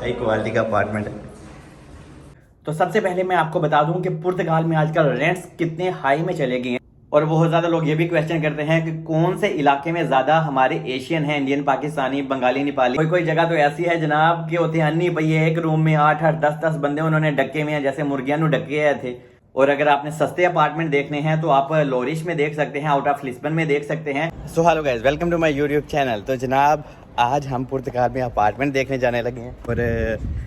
High quality का apartment है। तो सबसे पहले मैं आपको बता दूं कि पुर्तगाल में आजकल रेंट्स कितने हाई में चले गए हैं। और बहुत ज़्यादा लोग ये भी क्वेश्चन करते हैं कि कौन से इलाके में ज़्यादा हमारे एशियन हैं, इंडियन, पाकिस्तानी, बंगाली, नेपाली। कोई कोई जगह तो ऐसी है जनाब कि होते अन्नी पहिए एक रूम में 8-8 10-10 बंदे उन्होंने डके हुए हैं, जैसे मुर्गियां डके आए थे। और अगर आपने सस्ते अपार्टमेंट देखने हैं तो आप लोरिश में देख सकते हैं, आउट ऑफ लिस्बन में देख सकते हैं। So hello guys, welcome to my YouTube channel. तो जनाब आज हम पुर्तगाल में अपार्टमेंट देखने जाने लगे हैं। और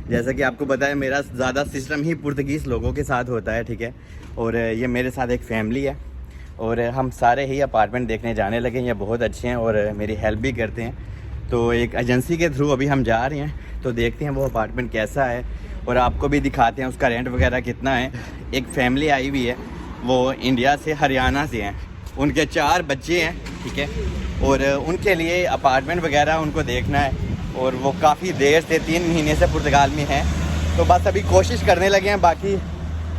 जैसा कि आपको पता है मेरा ज़्यादा सिस्टम ही पुर्तगीज़ लोगों के साथ होता है, ठीक है। और ये मेरे साथ एक फैमिली है और हम सारे ही अपार्टमेंट देखने जाने लगे हैं। ये बहुत अच्छे हैं और मेरी हेल्प भी करते हैं। तो एक एजेंसी के थ्रू अभी हम जा रहे हैं, तो देखते हैं वो अपार्टमेंट कैसा है और आपको भी दिखाते हैं उसका रेंट वगैरह कितना है। एक फैमिली आई हुई है, वो इंडिया से, हरियाणा से हैं, उनके 4 बच्चे हैं, ठीक है। और उनके लिए अपार्टमेंट वगैरह उनको देखना है और वो काफ़ी देर से 3 महीने से पुर्तगाल में हैं। तो बस अभी कोशिश करने लगे हैं, बाकी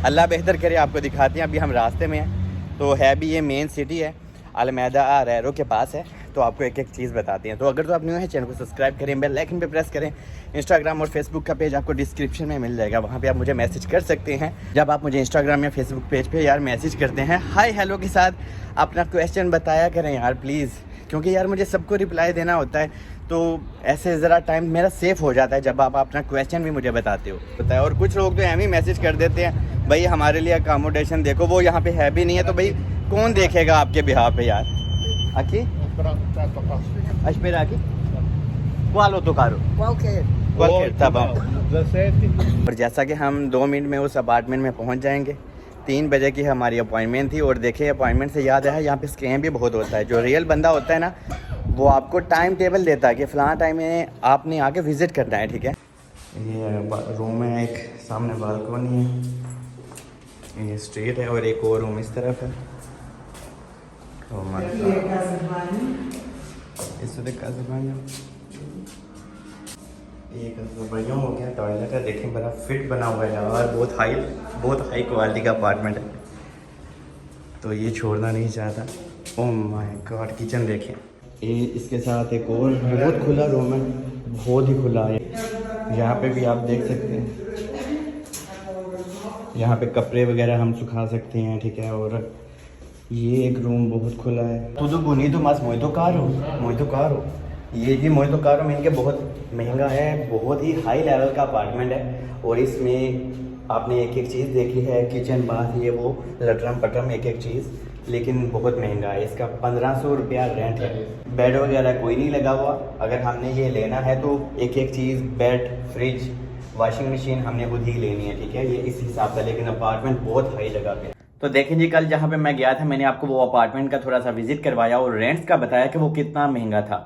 अल्लाह बेहतर करे, आपको दिखाते हैं। अभी हम रास्ते में हैं। तो है भी ये मेन सिटी है, अलमैदा रैरो के पास है। तो आपको एक एक चीज़ बताते हैं। तो अगर तो आप न्यू है चैनल को सब्सक्राइब करें, बेल आइकन पे प्रेस करें। इंस्टाग्राम और फेसबुक का पेज आपको डिस्क्रिप्शन में मिल जाएगा, वहाँ पे आप मुझे मैसेज कर सकते हैं। जब आप मुझे इंस्टाग्राम या फेसबुक पेज पे यार मैसेज करते हैं हाय हेलो के साथ, अपना क्वेश्चन बताया करें यार प्लीज़, क्योंकि यार मुझे सबको रिप्लाई देना होता है। तो ऐसे ज़रा टाइम मेरा सेफ हो जाता है जब आप अपना क्वेश्चन भी मुझे बताते हो, बताया। और कुछ लोग तो एम ही मैसेज कर देते हैं भाई हमारे लिए अकोमोडेशन देखो, वो यहाँ पे है भी नहीं है, तो भाई कौन देखेगा आपके बिहार पे यार। Aqui? A esperar aqui? Qual outro carro? Qualquer, tá bom। और जैसा कि हम 2 मिनट में उस अपार्टमेंट में पहुंच जाएंगे। 3 बजे की हमारी अपॉइंटमेंट थी। और देखिए अपॉइंटमेंट से याद आया, यहाँ पे स्कैम भी बहुत होता है। जो रियल बंदा होता है ना, वो आपको टाइम टेबल देता है कि फ़लाँ टाइम में आपने आके विज़िट करना है, ठीक है। ये रूम है, एक सामने बालकोनी है, ये स्ट्रीट है और एक और रूम इस तरफ है। बढ़िया हो गया। टॉयलेट है, देखें बड़ा फिट बना हुआ है यार, बहुत हाई क्वालिटी का अपार्टमेंट है। तो ये छोड़ना नहीं चाहता। ओह माय गॉड, किचन देखें। ये इसके साथ एक और बहुत खुला रूम है, बहुत ही खुला है। यहाँ पे भी आप देख सकते हैं, यहाँ पे कपड़े वगैरह हम सुखा सकते हैं, ठीक है। और ये एक रूम बहुत खुला है। तो बोनीतो मास मोइतो कारो ये भी मोइतो कारो में इनके बहुत महंगा है, बहुत ही हाई लेवल का अपार्टमेंट है। और इसमें आपने एक एक चीज़ देखी है, किचन, बाथ, ये वो लटरम पटरम एक एक चीज़, लेकिन बहुत महंगा है। इसका 1500 रुपया रेंट है। बेड वगैरह कोई नहीं लगा हुआ। अगर हमने ये लेना है तो एक एक चीज़, बेड, फ्रिज, वॉशिंग मशीन हमने खुद ही लेनी है, ठीक है। ये इस हिसाब से, लेकिन अपार्टमेंट बहुत हाई जगह पे। तो देखें जी, कल जहाँ पे मैं गया था मैंने आपको वो अपार्टमेंट का थोड़ा सा विजिट करवाया और रेंट्स का बताया कि वो कितना महंगा था।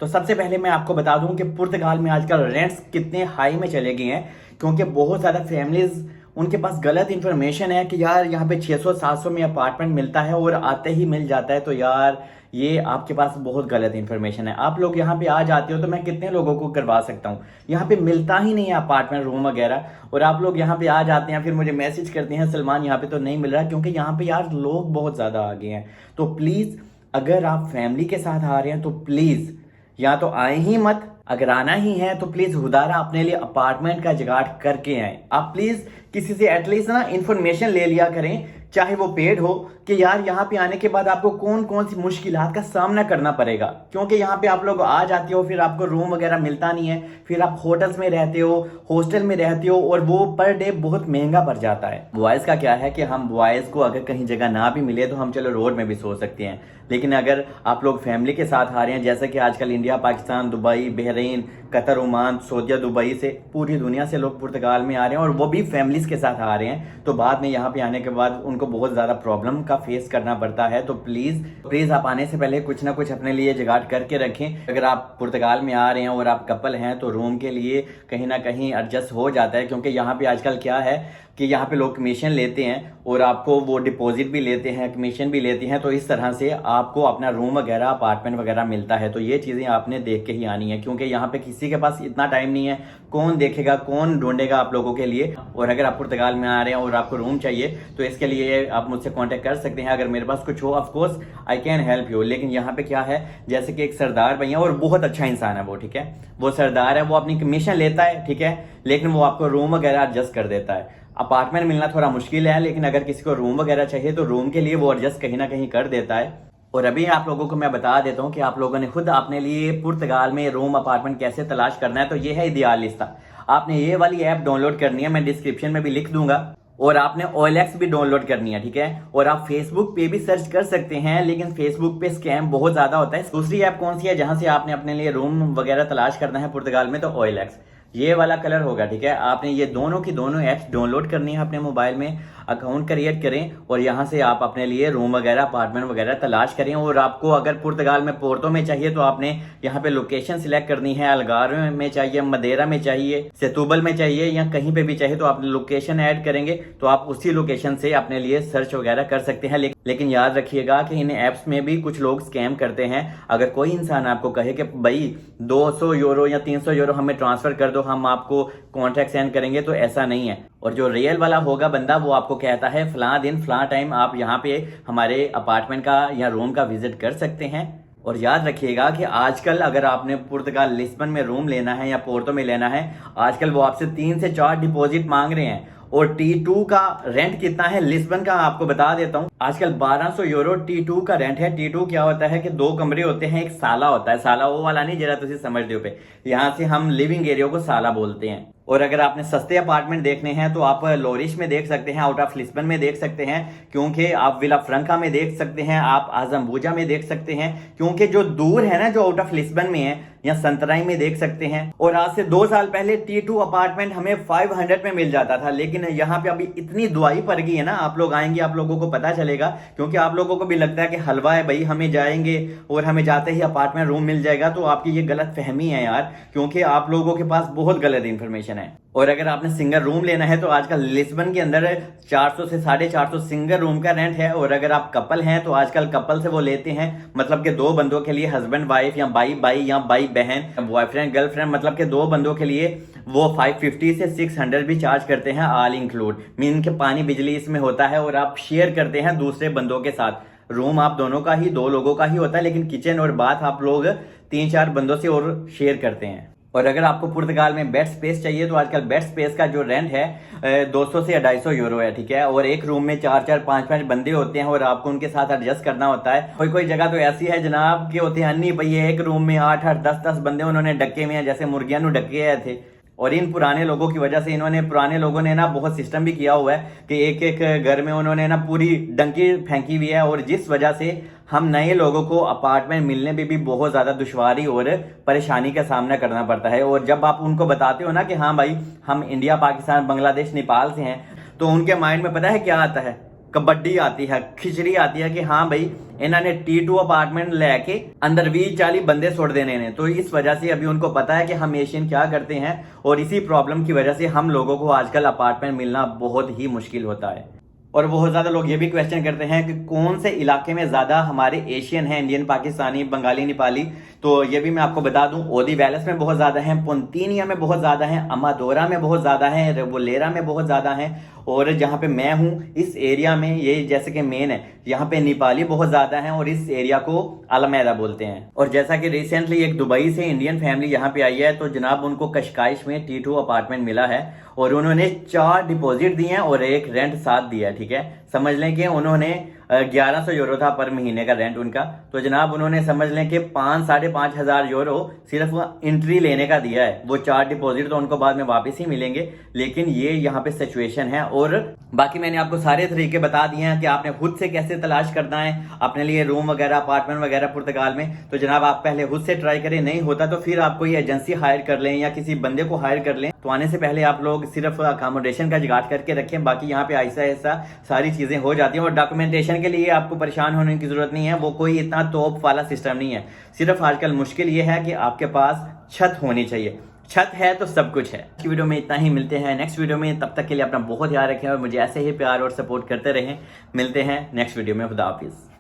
तो सबसे पहले मैं आपको बता दूं कि पुर्तगाल में आजकल रेंट्स कितने हाई में चले गए हैं, क्योंकि बहुत ज़्यादा फैमिलीज उनके पास गलत इन्फॉर्मेशन है कि यार यहाँ पे 600-700 में अपार्टमेंट मिलता है और आते ही मिल जाता है। तो यार ये आपके पास बहुत गलत इन्फॉर्मेशन है। आप लोग यहाँ पे आ जाते हो तो मैं कितने लोगों को करवा सकता हूँ, यहाँ पे मिलता ही नहीं है अपार्टमेंट, रूम वगैरह। और आप लोग यहाँ पे आ जाते हैं, फिर मुझे मैसेज करते हैं सलमान यहाँ पे तो नहीं मिल रहा, क्योंकि यहाँ पे यार लोग बहुत ज़्यादा आ गए हैं। तो प्लीज़ अगर आप फैमिली के साथ आ रहे हैं तो प्लीज़ या तो आए ही मत, अगर आना ही है तो प्लीज खुदारा अपने लिए अपार्टमेंट का जुगाड़ करके आए। आप प्लीज किसी से एटलीस्ट ना इन्फॉर्मेशन ले लिया करें, चाहे वो पेड हो, कि यार यहाँ पे आने के बाद आपको कौन कौन सी मुश्किलात का सामना करना पड़ेगा। क्योंकि यहाँ पे आप लोग आ जाते हो, फिर आपको रूम वगैरह मिलता नहीं है, फिर आप होटल्स में रहते हो, हॉस्टल में रहते हो, और वो पर डे बहुत महंगा पड़ जाता है। बॉयज़ का क्या है कि हम बॉयज़ को अगर कहीं जगह ना भी मिले तो हम चलो रोड में भी सो सकते हैं, लेकिन अगर आप लोग फैमिली के साथ आ रहे हैं, जैसे कि आजकल India, Pakistan, Dubai, Bahrain, Qatar, Oman, Saudia, Dubai से पूरी दुनिया से लोग पुर्तगाल में आ रहे हैं और वो भी फैमिलीज के साथ आ रहे हैं, तो बाद में यहाँ पे आने के बाद उनको बहुत ज़्यादा प्रॉब्लम का फेस करना पड़ता है। तो प्लीज़ आप आने से पहले कुछ ना कुछ अपने लिए जुगाड़ करके रखें। अगर आप पुर्तगाल में आ रहे हैं और आप कपल हैं तो रूम के लिए कहीं ना कहीं एडजस्ट हो जाता है, क्योंकि यहाँ पे आजकल क्या है कि यहाँ पे लोग कमीशन लेते हैं और आपको वो डिपॉजिट भी लेते हैं, कमीशन भी लेते हैं। तो इस तरह से आपको अपना रूम वगैरह, अपार्टमेंट वगैरह मिलता है। तो ये चीज़ें आपने देख के ही आनी है, क्योंकि यहाँ पे किसी के पास इतना टाइम नहीं है, कौन देखेगा, कौन ढूंढेगा आप लोगों के लिए। और अगर आप पुर्तगाल में आ रहे हैं और आपको रूम चाहिए तो इसके लिए लिए आप मुझसे कांटेक्ट कर सकते हैं अगर मेरे पास कुछ हो। Of course I can help you. लेकिन यहाँ पे क्या है, जैसे कि एक सरदार भैया और बहुत अच्छा इंसान है वो, ठीक है, वो सरदार है, वो अपनी कमीशन लेता है, ठीक है, लेकिन वो आपको रूम वगैरह एडजस्ट कर देता है। अपार्टमेंट मिलना थोड़ा मुश्किल है, लेकिन अगर किसी को रूम वगैरह चाहिए तो रूम के लिए वो एडजस्ट कहीं ना कहीं कर देता है। और अभी आप लोगों को मैं बता देता हूँ कि आप लोगों ने खुद अपने लिए पुर्तगाल में रूम अपार्टमेंट कैसे तलाश करना है। तो ये है इडियालिस्ता। आपने ये वाली ऐप डाउनलोड करनी है, मैं डिस्क्रिप्शन में भी लिख दूंगा। और आपने OLX भी डाउनलोड करनी है, ठीक है। और आप फेसबुक पे भी सर्च कर सकते हैं, लेकिन फेसबुक पे स्कैम बहुत ज्यादा होता है। दूसरी ऐप कौन सी है जहां से आपने अपने लिए रूम वगैरह तलाश करना है पुर्तगाल में? तो OLX, ये वाला कलर होगा, ठीक है। आपने ये दोनों की दोनों ऐप्स डाउनलोड करनी है अपने मोबाइल में, अकाउंट क्रिएट करें और यहाँ से आप अपने लिए रूम वगैरह अपार्टमेंट वगैरह तलाश करें। और आपको अगर पुर्तगाल में पोर्टो में चाहिए तो आपने यहाँ पे लोकेशन सिलेक्ट करनी है। अलगारवे में चाहिए, मदेरा में चाहिए, सेतुबल में चाहिए, या कहीं पे भी चाहिए तो आप लोकेशन ऐड करेंगे तो आप उसी लोकेशन से अपने लिए सर्च वगैरह कर सकते हैं। लेकिन याद रखिएगा कि इन ऐप्स में भी कुछ लोग स्कैम करते हैं। अगर कोई इंसान आपको कहे कि भाई 200 यूरो या 300 यूरो हमें ट्रांसफर कर दो, हम आपको कॉन्ट्रैक्ट सेंड करेंगे, तो ऐसा नहीं है। और जो रियल वाला होगा बंदा, वो आपको कहता है फलां दिन फलां टाइम आप यहाँ पे हमारे अपार्टमेंट का या रूम का विजिट कर सकते हैं। और याद रखिएगा कि आजकल अगर आपने पुर्तगाल लिस्बन में रूम लेना है या पोर्टो में लेना है, आजकल वो आपसे 3 से 4 डिपॉजिट मांग रहे हैं। और T2 का रेंट कितना है लिस्बन का आपको बता देता हूँ, आजकल 1200 यूरो T2 का रेंट है। T2 क्या होता है कि 2 कमरे होते हैं, एक साला होता है, साला वो वाला नहीं जरा तुझे समझ दो पे, यहाँ से हम लिविंग एरिया को साला बोलते हैं। और अगर आपने सस्ते अपार्टमेंट देखने हैं तो आप लोरिश में देख सकते हैं, आउट ऑफ लिस्बन में देख सकते हैं, क्योंकि आप विला फ्रंका में देख सकते हैं, आप आजमबूजा में देख सकते हैं, क्योंकि जो दूर है ना, जो आउट ऑफ लिस्बन में है, या संतराई में देख सकते हैं। और आज से 2 साल पहले T2 अपार्टमेंट हमें 500 में मिल जाता था, लेकिन यहाँ पे अभी इतनी दुआई पड़ गई है ना, आप लोग आएंगे आप लोगों को पता चलेगा। क्योंकि आप लोगों को भी लगता है कि हलवा है भाई, हमें जाएंगे और हमें जाते ही अपार्टमेंट रूम मिल जाएगा, तो आपकी ये गलत फहमी है यार, क्योंकि आप लोगों के पास बहुत गलत इंफॉर्मेशन है। और अगर आपने सिंगल रूम लेना है तो आजकल लिस्बन के अंदर 400 से 450 सिंगल रूम का रेंट है। और अगर आप कपल हैं तो आजकल कपल से वो लेते हैं, मतलब कि 2 बंदों के लिए, हस्बैंड वाइफ या भाई भाई या भाई बहन, बॉयफ्रेंड गर्लफ्रेंड, मतलब कि 2 बंदों के लिए वो 550 से 600 भी चार्ज करते हैं, ऑल इंक्लूड। मीन के पानी बिजली इसमें होता है और आप शेयर करते हैं दूसरे बंदों के साथ। रूम आप दोनों का ही, 2 लोगों का ही होता है, लेकिन किचन और बाथ आप लोग 3-4 बंदों से और शेयर करते हैं। और अगर आपको पुर्तगाल में बेड स्पेस चाहिए तो आजकल बेड स्पेस का जो रेंट है 200 से 250 यूरो है, ठीक है। और एक रूम में 4-4 5-5 बंदे होते हैं और आपको उनके साथ एडजस्ट करना होता है। कोई जगह तो ऐसी है जनाब के होते हैं अन्नी भैया, एक रूम में 8-8 10-10 बंदे उन्होंने डके में, जैसे मुर्गियां नु डके आए थे। और इन पुराने लोगों की वजह से पुराने लोगों ने ना बहुत सिस्टम भी किया हुआ है कि एक घर में उन्होंने ना पूरी डंकी फेंकी हुई है, और जिस वजह से हम नए लोगों को अपार्टमेंट मिलने में भी बहुत ज्यादा दुश्वारी और परेशानी का सामना करना पड़ता है। और जब आप उनको बताते हो ना कि हाँ भाई हम इंडिया, पाकिस्तान, बांग्लादेश, नेपाल से हैं, तो उनके माइंड में पता है क्या आता है? कबड्डी आती है, खिचड़ी आती है कि हाँ भाई इन्होंने T2 अपार्टमेंट लेके अंदर 20-40 बंदे छोड़ देने ने। तो इस वजह से अभी उनको पता है कि हम एशियन क्या करते हैं, और इसी प्रॉब्लम की वजह से हम लोगों को आजकल अपार्टमेंट मिलना बहुत ही मुश्किल होता है। और बहुत ज्यादा लोग ये भी क्वेश्चन करते हैं कि कौन से इलाके में ज्यादा हमारे एशियन हैं, इंडियन, पाकिस्तानी, बंगाली, नेपाली। तो ये भी मैं आपको बता दूं, ओदी वैलेस में बहुत ज्यादा है, पुंतीनिया में बहुत ज्यादा है, अमादोरा में बहुत ज्यादा है, रेवोलेरा में बहुत ज्यादा है। और जहाँ पे मैं हूँ इस एरिया में, ये जैसे कि मेन है, यहाँ पे नेपाली बहुत ज्यादा है और इस एरिया को अलमैदा बोलते हैं। और जैसा कि रिसेंटली एक दुबई से इंडियन फैमिली यहाँ पे आई है, तो जनाब उनको कशकाइश में T2 अपार्टमेंट मिला है और उन्होंने 4 डिपॉजिट दिए हैं और एक रेंट साथ दिया है, ठीक है। समझ लें कि उन्होंने 1100 यूरो था पर महीने का रेंट उनका, तो जनाब उन्होंने समझ लें कि 5-5.5 हजार यूरो सिर्फ एंट्री लेने का दिया है। वो 4 डिपॉजिट तो उनको बाद में वापस ही मिलेंगे, लेकिन ये यहाँ पे सिचुएशन है। और बाकी मैंने आपको सारे तरीके बता दिए हैं कि आपने खुद से कैसे तलाश करना है अपने लिए रूम वगैरह, अपार्टमेंट वगैरह पुर्तगाल में। तो जनाब आप पहले खुद से ट्राई करें, नहीं होता तो फिर आप कोई एजेंसी हायर कर लें या किसी बंदे को हायर कर लें। तो आने से पहले आप लोग सिर्फ अकोमोडेशन का जुगाड़ करके रखें, बाकी यहाँ पे ऐसा ऐसा सारी चीजें हो जाती हैं। और डॉक्यूमेंटेशन के लिए आपको परेशान होने की जरूरत नहीं है, वो कोई इतना तोप वाला सिस्टम नहीं है। सिर्फ आजकल मुश्किल ये है कि आपके पास छत होनी चाहिए, छत है तो सब कुछ है। इस वीडियो में इतना ही, मिलते हैं नेक्स्ट वीडियो में। तब तक के लिए अपना बहुत ध्यान रखें और मुझे ऐसे ही प्यार और सपोर्ट करते रहें। मिलते हैं नेक्स्ट वीडियो में, खुदा हाफिज।